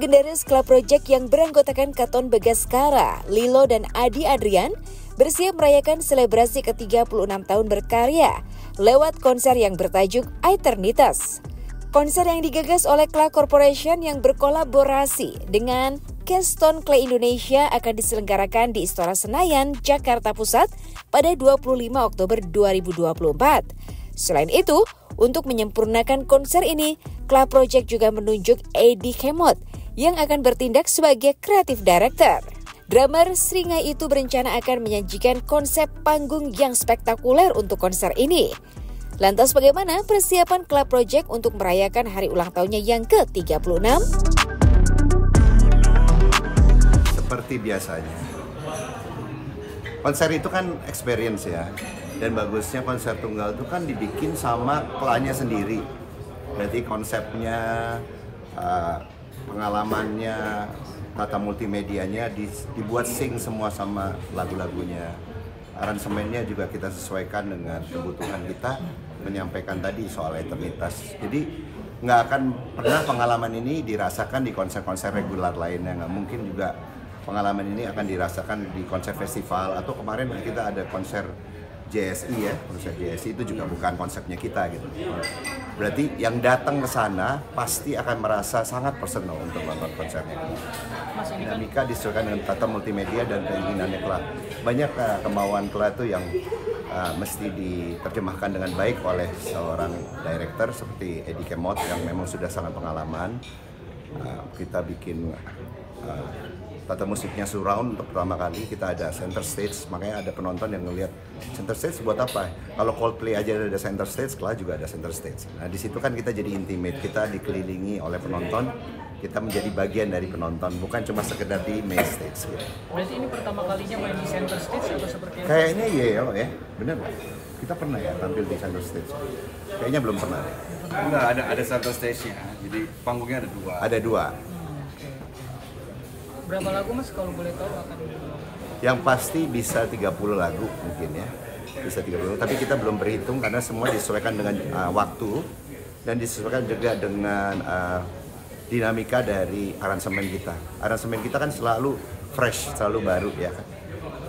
legendaris Club Project yang beranggotakan Katon Bagaskara, Lilo, dan Adi Adrian bersiap merayakan selebrasi ke-36 tahun berkarya lewat konser yang bertajuk Eternitas. Konser yang digagas oleh Club Corporation yang berkolaborasi dengan Keystone Clay Indonesia akan diselenggarakan di Istora Senayan, Jakarta Pusat pada 25 Oktober 2024. Selain itu, untuk menyempurnakan konser ini, Club Project juga menunjuk Eddie Kemot yang akan bertindak sebagai Creative Director. Drummer Sringai itu berencana akan menyajikan konsep panggung yang spektakuler untuk konser ini. Lantas bagaimana persiapan Club Project untuk merayakan hari ulang tahunnya yang ke-36? Seperti biasanya. Konser itu kan experience ya. Dan bagusnya konser tunggal itu kan dibikin sama klanya sendiri. Berarti konsepnya, pengalamannya, tata multimedianya dibuat sync semua sama lagu-lagunya. Aransemennya juga kita sesuaikan dengan kebutuhan kita, menyampaikan tadi soal eternitas. Jadi nggak akan pernah pengalaman ini dirasakan di konser-konser regular lainnya. Nggak mungkin juga pengalaman ini akan dirasakan di konser festival, atau kemarin kita ada konser JSI ya, konser JSI itu juga bukan konsepnya kita gitu. Berarti yang datang ke sana pasti akan merasa sangat personal untuk nonton konsernya. Dinamika disesuaikan dengan tata multimedia dan keinginannya Club. Banyak kemauan Club itu yang mesti diterjemahkan dengan baik oleh seorang director seperti Eddie Kemot yang memang sudah sangat pengalaman. Kita bikin tata musiknya surround untuk pertama kali, kita ada center stage, makanya ada penonton yang ngelihat center stage buat apa? Kalau Coldplay aja ada center stage, Club juga ada center stage. Nah di situ kan kita jadi intimate, kita dikelilingi oleh penonton, kita menjadi bagian dari penonton, bukan cuma sekedar di main stage. Gitu. Berarti ini pertama kalinya main di center stage atau seperti apa? Kayaknya iya ya, bener nggak? Kita pernah ya tampil di center stage? Kayaknya belum pernah ya? Enggak, ada center stage-nya, jadi panggungnya ada dua. Ada dua. Berapa lagu Mas kalau boleh tahu akan? Yang pasti bisa 30 lagu mungkin ya. Bisa 30, tapi kita belum berhitung karena semua disesuaikan dengan waktu dan disesuaikan juga dengan dinamika dari aransemen kita. Aransemen kita kan selalu fresh, selalu baru ya.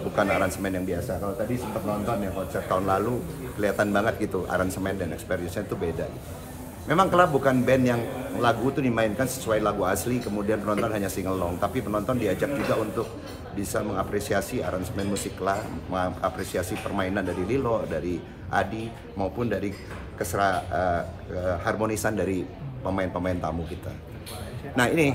Bukan aransemen yang biasa. Kalau tadi sempat nonton ya konser tahun lalu, kelihatan banget gitu aransemen dan experience-nya itu beda. Memang Club bukan band yang lagu itu dimainkan sesuai lagu asli, kemudian penonton hanya sing along, tapi penonton diajak juga untuk bisa mengapresiasi aransemen musik Club, mengapresiasi permainan dari Lilo, dari Adi, maupun dari harmonisan dari pemain-pemain tamu kita. Nah ini,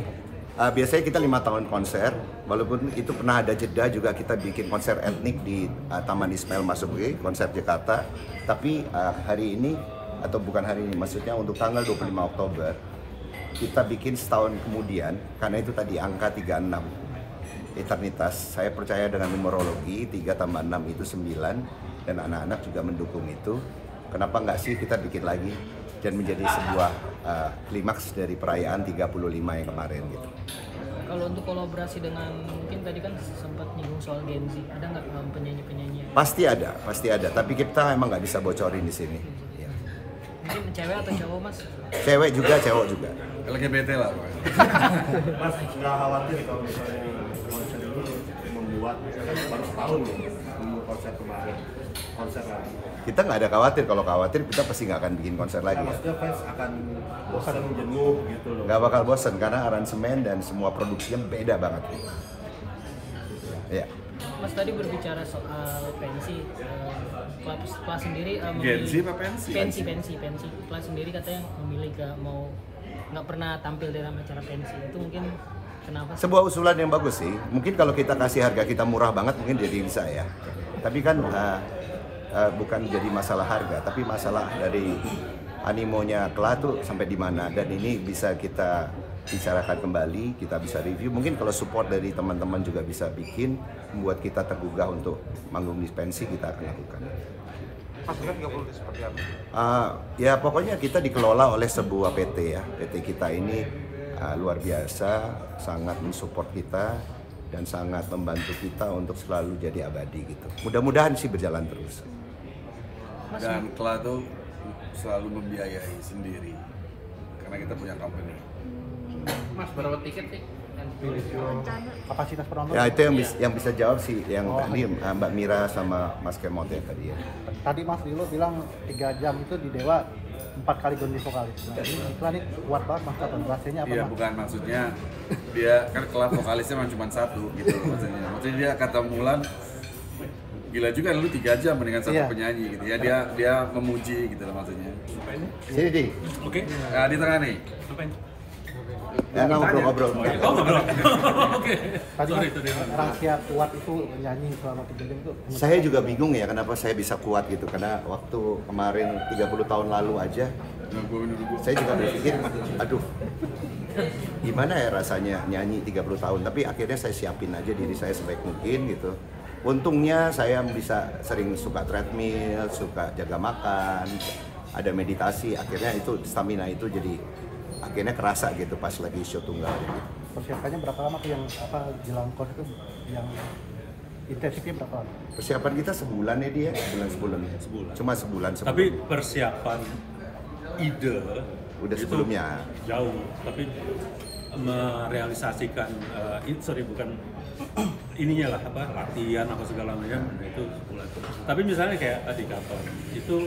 biasanya kita 5 tahun konser, walaupun itu pernah ada jeda juga kita bikin konser etnik di Taman Ismail Marzuki, konser Jakarta, tapi hari ini, atau bukan hari ini, maksudnya untuk tanggal 25 Oktober kita bikin setahun kemudian, karena itu tadi angka 36 eternitas. Saya percaya dengan numerologi 3 tambah 6 itu 9 dan anak-anak juga mendukung itu. Kenapa nggak sih kita bikin lagi dan menjadi sebuah klimaks dari perayaan 35 yang kemarin gitu. Kalau untuk kolaborasi dengan, mungkin tadi kan sempat nyinggung soal Gen Z, ada nggak penyanyi-penyanyi? Pasti ada, tapi kita emang nggak bisa bocorin di sini. Mungkin cewek atau cowok Mas? Cewek juga, cowok juga. LGBT lah. Mas, nggak khawatir kalau misalnya konser ini membuat baru setahun nih konser kemarin, konser lagi? Kita nggak ada khawatir, kalau khawatir kita pasti nggak akan bikin konser lagi. Nah, maksudnya fans akan bosan, jenuh gitu loh. Nggak bakal bosan karena aransemen dan semua produksinya beda banget. Ya. Mas tadi berbicara soal pensi, Club sendiri Gen Z apa pensi? pensi. Club sendiri katanya memilih nggak pernah tampil dalam acara pensi. Itu mungkin kenapa? Sebuah usulan yang bagus sih. Mungkin kalau kita kasih harga kita murah banget mungkin jadi bisa ya. Tapi kan bukan jadi masalah harga, tapi masalah dari animonya Club tuh sampai di mana, dan ini bisa kita bicarakan kembali, kita bisa review. Mungkin kalau support dari teman-teman juga bisa bikin, membuat kita tergugah untuk manggung di pensi, kita akan lakukan. Maksudnya 30 seperti apa? Ya pokoknya kita dikelola oleh sebuah PT ya. PT kita ini luar biasa, sangat mensupport kita dan sangat membantu kita untuk selalu jadi abadi gitu. Mudah-mudahan sih berjalan terus. Dan Club tuh selalu membiayai sendiri karena kita punya company. Mas berapa tiket sih? Kapasitas penonton. Ya itu yang bisa jawab sih yang tadi Mbak Mira sama Mas Kemot ya tadi ya. Tadi Mas Lilo bilang 3 jam itu di Dewa 4 kali ganti vokalis. Nah, ini iklan ini kuat banget Mas Katon. Rahasianya apa Iya, Mas? bukan maksudnya dia kan kelab vokalisnya cuma satu gitu maksudnya. Maksudnya dia kata Mulan gila juga lu 3 jam dengan satu penyanyi gitu ya. Dia memuji gitu loh maksudnya. Sini di. Oke. Nah, di tengah nih. Ngapain? Ya ngobrol-ngobrol. Oh, ngobrol. Oke. Tadi Sorry, Mas, rahasia kuat itu nyanyi selama 3 jam itu. Saya juga bingung ya kenapa saya bisa kuat gitu, karena waktu kemarin 30 tahun lalu aja saya juga berpikir, aduh gimana ya rasanya nyanyi 30 tahun, tapi akhirnya saya siapin aja diri saya sebaik mungkin gitu. Untungnya saya bisa sering suka treadmill, suka jaga makan, ada meditasi, akhirnya itu stamina itu jadi akhirnya kerasa gitu pas lagi show tunggal gitu. Persiapannya berapa lama tuh yang jelang kon itu yang intensifnya berapa lama? Persiapan kita sebulan ya dia, sebulan. Cuma sebulan sebelum. Tapi persiapan ide Udah itu sebelumnya. jauh, tapi merealisasikan bukan ininya lah latihan apa segala macam itu sebulan. Tapi misalnya kayak tadi Katon itu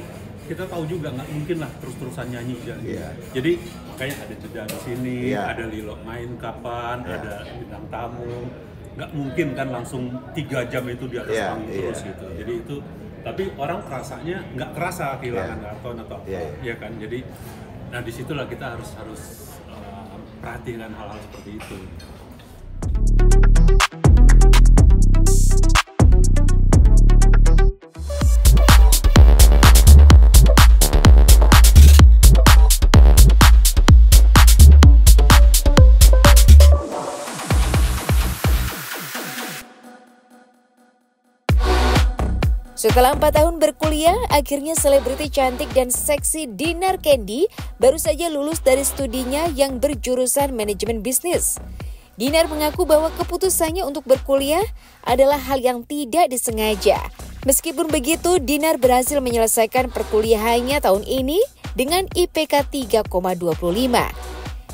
kita tahu juga nggak mungkin lah terus-terusan nyanyi aja. Iya. Jadi kayak ada jeda di sini, Iya. ada Lilo main kapan, Iya. ada bintang tamu. Nggak mungkin kan langsung 3 jam itu di atas Iya, panggung iya. terus gitu. Jadi itu, tapi orang rasanya nggak kerasa kehilangan Katon atau apa, Iya, iya. ya kan. Jadi, nah disitulah kita harus perhatikan hal-hal seperti itu. Setelah 4 tahun berkuliah, akhirnya selebriti cantik dan seksi Dinar Candy baru saja lulus dari studinya yang berjurusan manajemen bisnis. Dinar mengaku bahwa keputusannya untuk berkuliah adalah hal yang tidak disengaja. Meskipun begitu, Dinar berhasil menyelesaikan perkuliahannya tahun ini dengan IPK 3,25.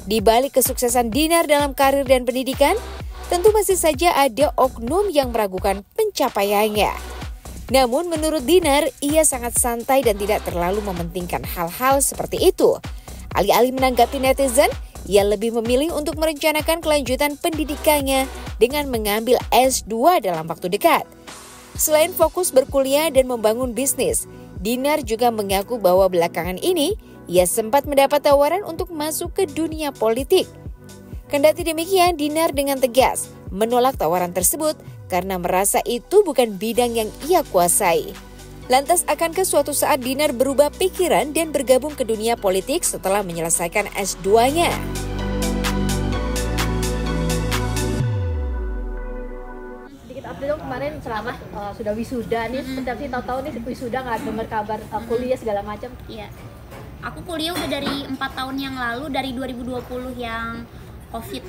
Di balik kesuksesan Dinar dalam karir dan pendidikan, tentu masih saja ada oknum yang meragukan pencapaiannya. Namun menurut Dinar, ia sangat santai dan tidak terlalu mementingkan hal-hal seperti itu. Alih-alih menanggapi netizen, ia lebih memilih untuk merencanakan kelanjutan pendidikannya dengan mengambil S2 dalam waktu dekat. Selain fokus berkuliah dan membangun bisnis, Dinar juga mengaku bahwa belakangan ini ia sempat mendapat tawaran untuk masuk ke dunia politik. Kendati demikian, Dinar dengan tegas menolak tawaran tersebut karena merasa itu bukan bidang yang ia kuasai. Lantas akankah suatu saat Dinar berubah pikiran dan bergabung ke dunia politik setelah menyelesaikan S2-nya? Sedikit update dong kemarin selama sudah wisuda nih, seperti apa sih tahu-tahu nih wisuda nggak dengar kabar kuliah segala macam. Iya. Aku kuliah udah dari 4 tahun yang lalu, dari 2020 yang COVID.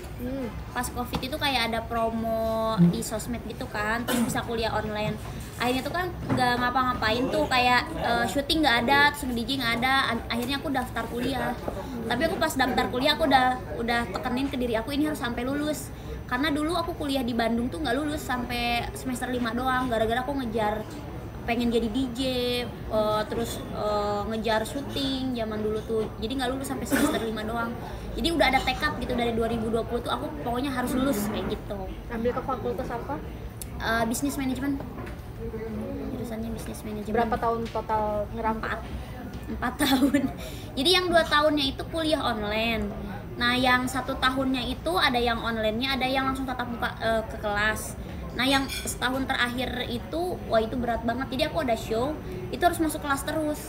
Pas COVID itu kayak ada promo di sosmed gitu kan, terus bisa kuliah online. Akhirnya tuh kan nggak ngapa-ngapain tuh, kayak syuting nggak ada, terus DJ nggak ada. Akhirnya aku daftar kuliah. Tapi aku pas daftar kuliah aku udah tekenin ke diri aku ini harus sampai lulus. Karena dulu aku kuliah di Bandung tuh nggak lulus sampai semester 5 doang, gara-gara aku ngejar pengen jadi DJ, terus ngejar syuting zaman dulu tuh, jadi nggak lulus sampai semester 5 doang. Jadi udah ada tekad gitu dari 2020 tuh aku pokoknya harus lulus kayak gitu. Ambil ke fakultas apa? Bisnis manajemen, jurusannya bisnis manajemen. Berapa tahun total ngerampat? 4 tahun. Jadi yang 2 tahunnya itu kuliah online. Nah yang 1 tahunnya itu ada yang online-nya, ada yang langsung tatap muka ke kelas. Nah yang setahun terakhir itu, wah itu berat banget. Jadi aku ada show, itu harus masuk kelas terus.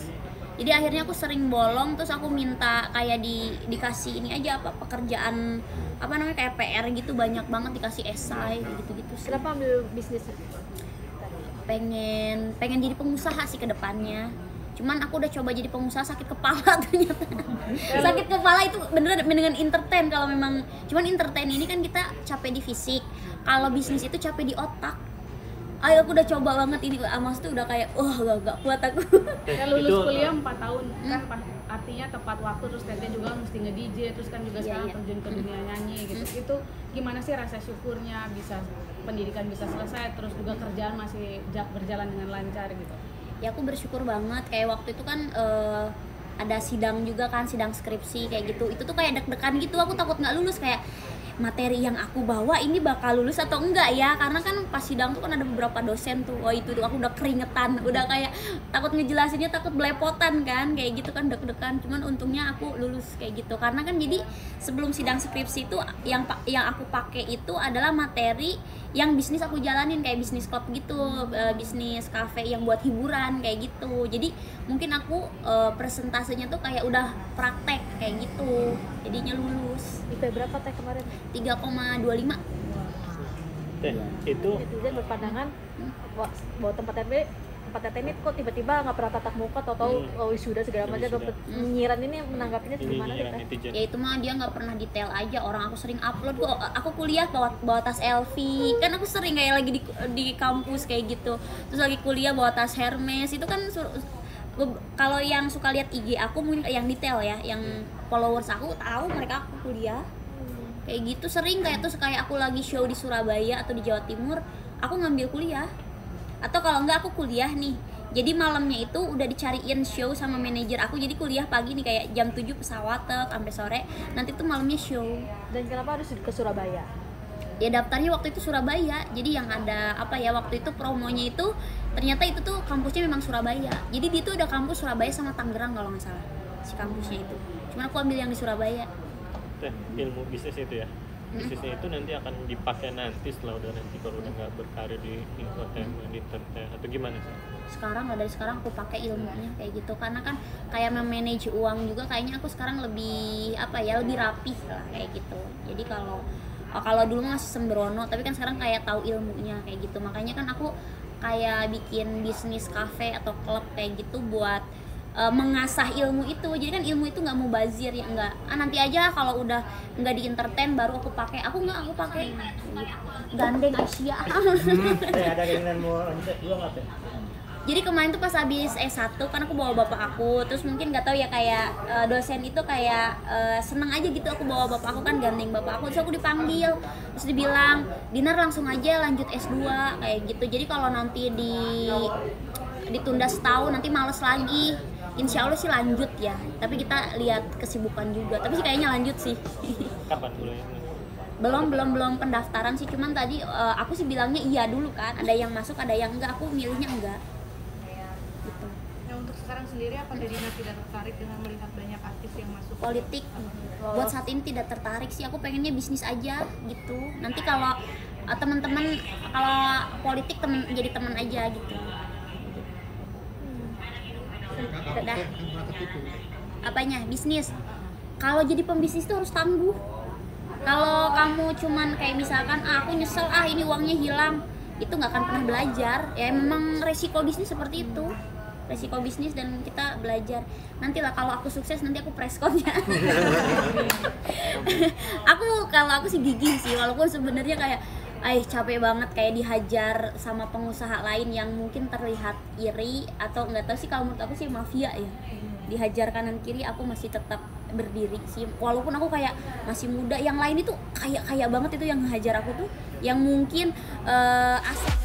Jadi akhirnya aku sering bolong, terus aku minta kayak dikasih ini aja apa pekerjaan apa namanya kayak PR gitu, banyak banget dikasih esai gitu-gitu. Kenapa ambil bisnis? Pengen jadi pengusaha sih ke depannya. Cuman aku udah coba jadi pengusaha sakit kepala ternyata. Sakit kepala itu beneran dengan entertain kalau memang. Cuman entertain ini kan kita capek di fisik. Kalau bisnis itu capek di otak. Ayo aku udah coba banget ini, Mas tuh udah kayak gak kuat aku. Lulus kuliah 4 tahun kan artinya tepat waktu, terus Tete juga mesti nge-DJ, terus kan juga sekarang terjun ke dunia nyanyi gitu. Itu gimana sih rasa syukurnya bisa pendidikan bisa selesai, terus juga kerjaan masih berjalan dengan lancar gitu? Ya aku bersyukur banget, kayak waktu itu kan ada sidang juga kan, sidang skripsi kayak gitu. Itu tuh kayak deg-degan gitu, aku takut nggak lulus, kayak materi yang aku bawa ini bakal lulus atau enggak ya, karena kan pas sidang tuh kan ada beberapa dosen tuh, itu tuh aku udah keringetan, udah kayak takut ngejelasinnya, takut belepotan kan, kayak gitu kan, deg-degan. Cuman untungnya aku lulus kayak gitu, karena kan jadi sebelum sidang skripsi itu yang aku pakai itu adalah materi yang bisnis aku jalanin, kayak bisnis club gitu, bisnis cafe yang buat hiburan kayak gitu. Jadi mungkin aku presentasenya tuh kayak udah praktek kayak gitu, jadinya lulus. IP berapa Teh kemarin? 3,25. Teh, itu netizen berpandangan bahwa tempat Tete ini kok tiba-tiba nggak pernah tatap muka, tahu-tahu wisuda segala macam. Penyiaran ini menanggapinya gimana sih Teh? Ya itu mah dia nggak pernah detail aja, orang aku sering upload kok, aku kuliah bawa tas LV, kan aku sering kayak lagi di kampus kayak gitu, terus lagi kuliah bawa tas Hermes, itu kan kalau yang suka lihat IG aku mungkin yang detail ya, yang followers aku tahu mereka aku kuliah kayak gitu. Sering kayak tuh kayak aku lagi show di Surabaya atau di Jawa Timur, aku ngambil kuliah, atau kalau enggak aku kuliah nih, jadi malamnya itu udah dicariin show sama manajer aku, jadi kuliah pagi nih kayak jam 7 pesawat sampai sore, nanti tuh malamnya show. Dan kenapa harus ke Surabaya? Ya daftarnya waktu itu Surabaya, jadi yang ada apa ya, waktu itu promonya itu ternyata itu tuh kampusnya memang Surabaya, jadi dia tuh udah kampus Surabaya sama Tangerang kalau nggak salah si kampusnya itu, cuman aku ambil yang di Surabaya. Ilmu bisnis itu ya, bisnisnya itu nanti akan dipakai nanti setelah udah nanti kalau udah nggak berkarir di infotainment, di entertain atau gimana sih? Sekarang dari sekarang aku pakai ilmunya kayak gitu, karena kan kayak memanage uang juga kayaknya aku sekarang lebih apa ya, lebih rapih lah kayak gitu. Jadi kalau dulu masih sembrono, tapi kan sekarang kayak tahu ilmunya kayak gitu, makanya kan aku kayak bikin bisnis cafe atau klub kayak gitu buat mengasah ilmu itu. Jadi kan ilmu itu nggak mau bazir ya, enggak nanti aja kalau udah nggak di entertain baru aku pakai, aku pakai gandeng Asia. Ada keinginan mau lanjut juga nggak Teh? Jadi kemarin tuh pas habis S1 kan aku bawa bapak aku, terus mungkin nggak tahu ya kayak dosen itu kayak seneng aja gitu aku bawa bapak aku, kan gandeng bapak aku, terus aku dipanggil, terus dibilang Dinar langsung aja lanjut S2 kayak gitu. Jadi kalau nanti ditunda setahun nanti males lagi, insya Allah sih lanjut ya, tapi kita lihat kesibukan juga, tapi sih kayaknya lanjut sih. Kapan mulai? belum pendaftaran sih, cuman tadi aku sih bilangnya iya dulu kan, ada yang masuk ada yang enggak, aku milihnya enggak gitu. Nah untuk sekarang sendiri apa Dina tidak tertarik dengan melihat banyak artis yang masuk politik? Buat saat ini tidak tertarik sih, aku pengennya bisnis aja gitu, nanti kalau teman-teman kalau politik jadi teman aja gitu. Udah. Apanya? Bisnis. Kalau jadi pembisnis itu harus tangguh. Kalau kamu cuman kayak misalkan aku nyesel ini uangnya hilang, itu nggak akan pernah belajar. Ya memang resiko bisnis seperti itu, resiko bisnis, dan kita belajar. Nantilah kalau aku sukses nanti aku preskonnya. Kalau aku sih gigih sih, walaupun sebenarnya kayak capek banget kayak dihajar sama pengusaha lain yang mungkin terlihat iri, atau nggak tahu sih, kalau menurut aku sih mafia ya, dihajar kanan kiri, aku masih tetap berdiri sih, walaupun aku kayak masih muda. Yang lain itu kaya banget itu yang ngehajar aku tuh, yang mungkin aset.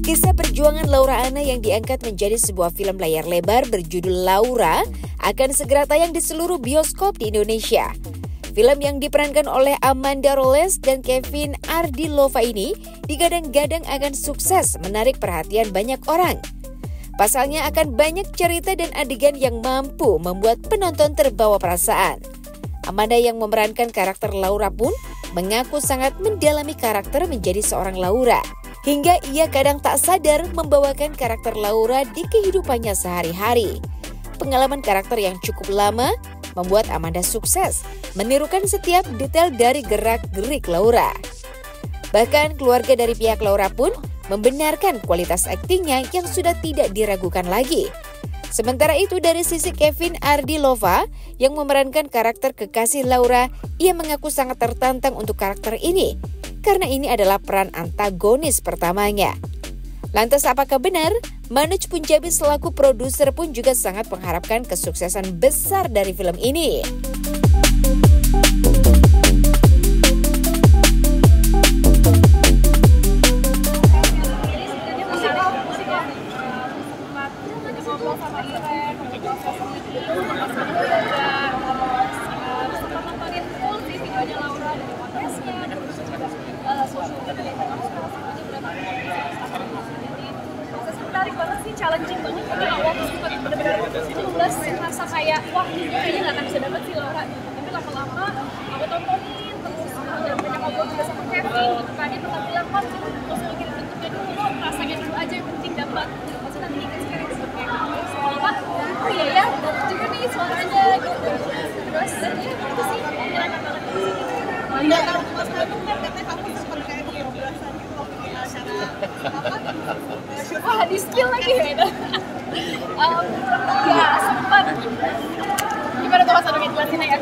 Kisah perjuangan Laura Anna yang diangkat menjadi sebuah film layar lebar berjudul Laura akan segera tayang di seluruh bioskop di Indonesia. Film yang diperankan oleh Amanda Rolles dan Kevin Ardilova ini digadang-gadang akan sukses menarik perhatian banyak orang. Pasalnya akan banyak cerita dan adegan yang mampu membuat penonton terbawa perasaan. Amanda yang memerankan karakter Laura pun mengaku sangat mendalami karakter menjadi seorang Laura. Hingga ia kadang tak sadar membawakan karakter Laura di kehidupannya sehari-hari. Pengalaman karakter yang cukup lama membuat Amanda sukses menirukan setiap detail dari gerak-gerik Laura. Bahkan keluarga dari pihak Laura pun membenarkan kualitas aktingnya yang sudah tidak diragukan lagi. Sementara itu dari sisi Kevin Ardilova yang memerankan karakter kekasih Laura, ia mengaku sangat tertantang untuk karakter ini karena ini adalah peran antagonis pertamanya. Lantas apakah benar? Manoj Punjabi selaku produser pun juga sangat mengharapkan kesuksesan besar dari film ini. Menarik banget sih, challenging banget karena awal tuh sempat bener-bener lulas ngerasa kayak wah ini kayaknya nggak akan bisa dapet sih Laura, tapi lama-lama aku tontonin terus dan banyak ngobrol juga sama Kevin gitu kan, dia pernah bilang kan nggak usah mikirin bentuknya dulu, rasanya dulu aja yang penting dapat, maksudnya nanti dikasih bentuknya lama-lama oh iya ya dapet juga nih suaranya gitu, terus itu sih menyenangkan banget. Nggak tahu mas Kevin kan katanya kamu sempat kayak kebablasan gitu waktu di acara apa wah di skill lagi ya ya sempat gimana tuh mas Adong jelasinnya ya.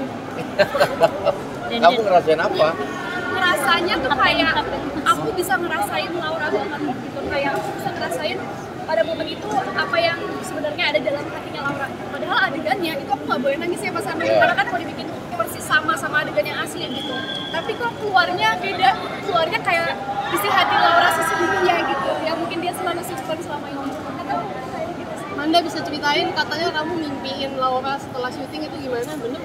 Kamu ngerasain apa? Ngerasanya tuh kayak aku bisa ngerasain Laura banget gitu, kayak aku bisa ngerasain pada momen itu apa yang sebenarnya ada dalam hatinya Laura. Padahal adegannya itu aku nggak boleh nangis ya Mas Andri, karena kan mau dibikin persis sama adegan yang asli gitu. Tapi kok keluarnya beda, keluarnya kayak isi hati Laura sesungguhnya gitu. Ya mungkin dia selalu simpan selama ini. Anda bisa ceritain katanya kamu mimpiin Laura setelah syuting itu gimana, bener?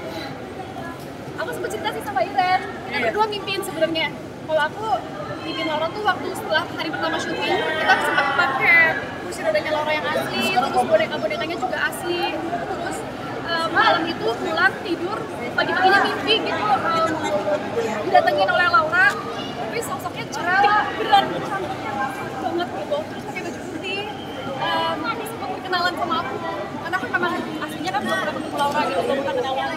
Aku sempat cerita sih sama Iren, kita berdua mimpiin sebenarnya. Kalau aku mimpiin Laura tuh waktu setelah hari pertama syuting, kita sempat pakai kursi rodanya Laura yang asli, terus boneka-bonekanya juga asli. Terus malam itu pulang tidur, pagi-paginya mimpi gitu, didatengin oleh Laura, tapi sosoknya cerah, beneran rambutnya banget gitu, terus pakai baju putih, sempat berkenalan sama aku, karena aku memang aslinya kan belum pernah ketemu Laura gitu, belum pernah kenalan,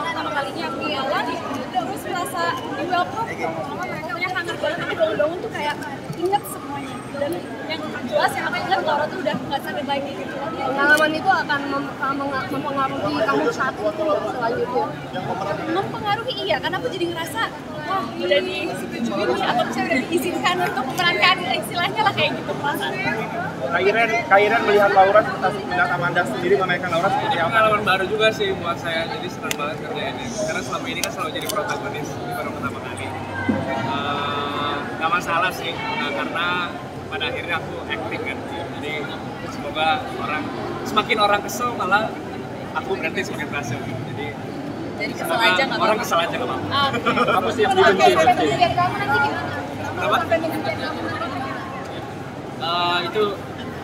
pertama kalinya aku jalan, terus merasa di welcome, pokoknya hangat banget, tapi bangun-bangun tuh kayak inget semuanya, dan yang jelas yang aku ingat Laura tuh udah nggak sakit lagi gitu. Pengalaman itu akan mempengaruhi kamu saat itu selanjutnya? Mempengaruhi iya, karena aku jadi ngerasa wah udah disetujuin nih, atau misalnya udah diizinkan untuk memerankan istilahnya lah kayak gitu perasaannya. Kak Iren melihat Laura seperti melihat Amanda sendiri memainkan Laura seperti apa? Pengalaman baru juga sih buat saya, jadi senang banget kerjain ini. Karena selama ini kan selalu jadi protagonis, ini baru pertama kali. Gak masalah sih, karena pada akhirnya aku acting kan. Jadi semoga semakin orang kesel malah aku berarti semakin berhasil. Jadi kesel aja nggak orang kesel aja nggak apa-apa. Kamu siap dibenci nanti? Kenapa? Itu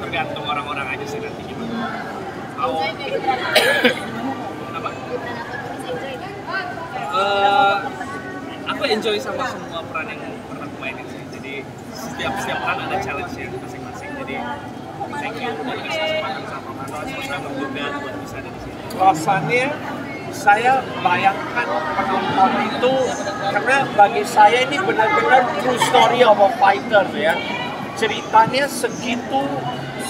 tergantung orang-orang aja sih nanti gimana. Kenapa? Aku enjoy sama semua peran yang pernah aku mainin sih. Jadi setiap peran ada challenge-nya masing-masing. Jadi thank you udah dikasih kesempatan sama Manoj, sama juga buat bisa ada di sini. Rasanya saya bayangkan penonton itu, karena bagi saya ini benar-benar true story of a fighter ya. Ceritanya segitu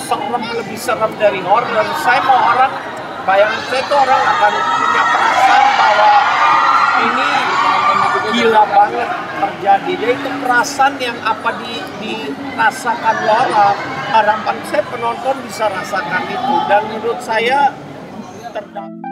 serem, lebih serem dari horror. Saya mau orang, bayangan saya tuh orang akan punya perasaan bahwa ini gila banget terjadi. Jadi itu perasaan yang apa dirasakan Laura, harapan saya penonton bisa rasakan itu. Dan menurut saya terdapat